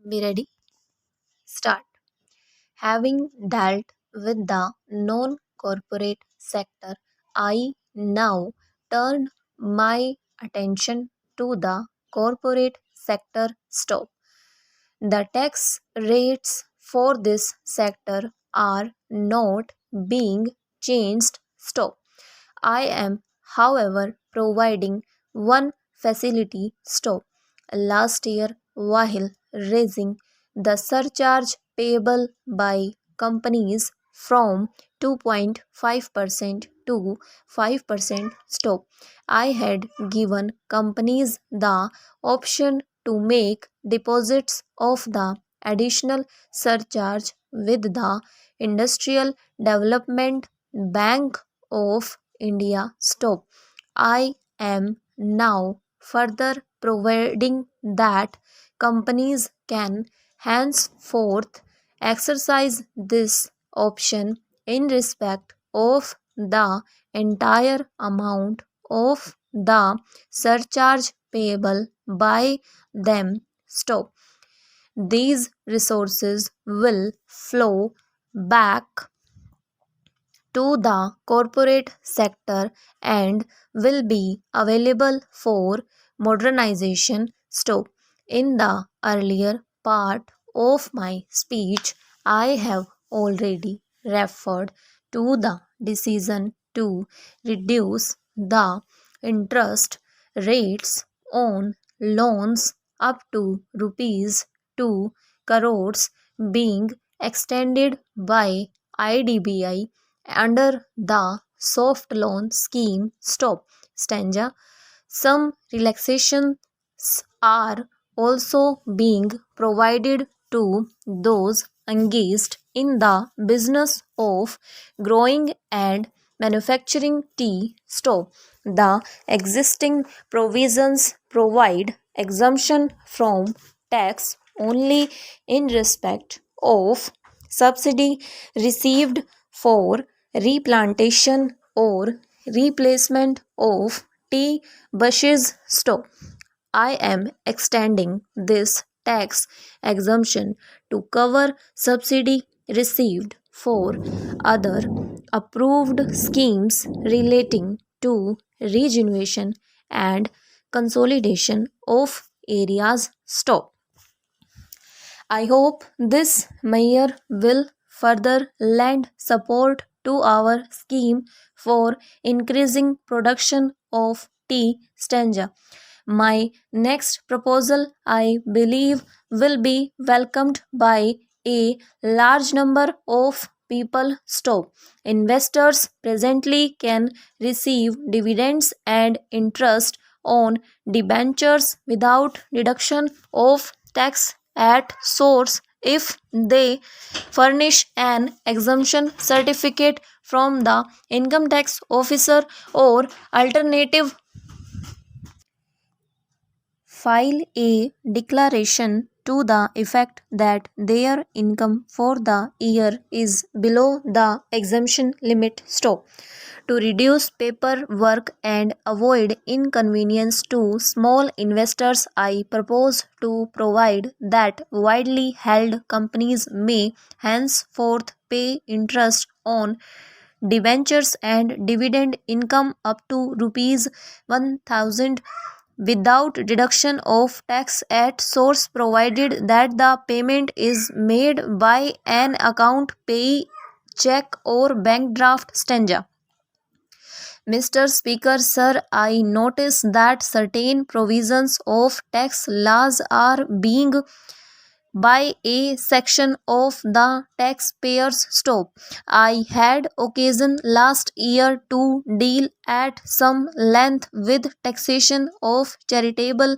Be ready? Start. Having dealt with the non corporate sector, I now turn my attention to the corporate sector stop. The tax rates for this sector are not being changed. Stop. I am, however, providing one facility stop. Last year, while raising the surcharge payable by companies from 2.5% to 5% stop, I had given companies the option to make deposits of the additional surcharge with the Industrial Development Bank of India stop. I am now further providing that companies can henceforth exercise this option in respect of the entire amount of the surcharge payable by them stop. These resources will flow back to the corporate sector and will be available for modernization. Stop. In the earlier part of my speech, I have already referred to the decision to reduce the interest rates on loans up to rupees 2 crores being extended by IDBI under the soft loan scheme stop. Stanza. Some relaxations are also being provided to those engaged in the business of growing and manufacturing tea. Stop. The existing provisions provide exemption from tax only in respect of subsidy received for replantation or replacement of tea bushes. Stop. I am extending this tax exemption to cover subsidy received for other approved schemes relating to regeneration and consolidation of areas. Stop. I hope this mayor will further lend support to our scheme for increasing production of tea. Stanza. My next proposal, I believe, will be welcomed by a large number of people. Stop. Investors presently can receive dividends and interest on debentures without deduction of tax at source if they furnish an exemption certificate from the income tax officer or alternative file a declaration to the effect that their income for the year is below the exemption limit. Stop. To reduce paperwork and avoid inconvenience to small investors, I propose to provide that widely held companies may henceforth pay interest on debentures and dividend income up to rupees 1000 without deduction of tax at source, provided that the payment is made by an account payee, check or bank draft. Stanza. Mr. Speaker, sir, I notice that certain provisions of tax laws are being by a section of the taxpayers stop. I had occasion last year to deal at some length with taxation of charitable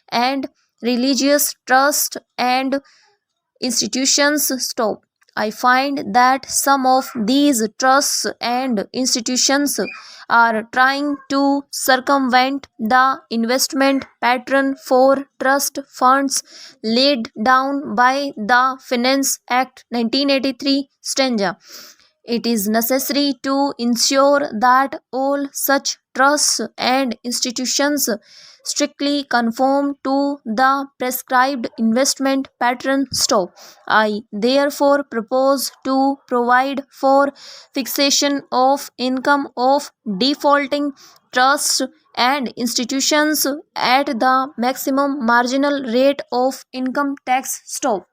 and religious trust and institutions stop. I find that some of these trusts and institutions are trying to circumvent the investment pattern for trust funds laid down by the Finance Act 1983. Stanza. It is necessary to ensure that all such trusts and institutions strictly conform to the prescribed investment pattern stop. I therefore propose to provide for fixation of income of defaulting trusts and institutions at the maximum marginal rate of income tax stop.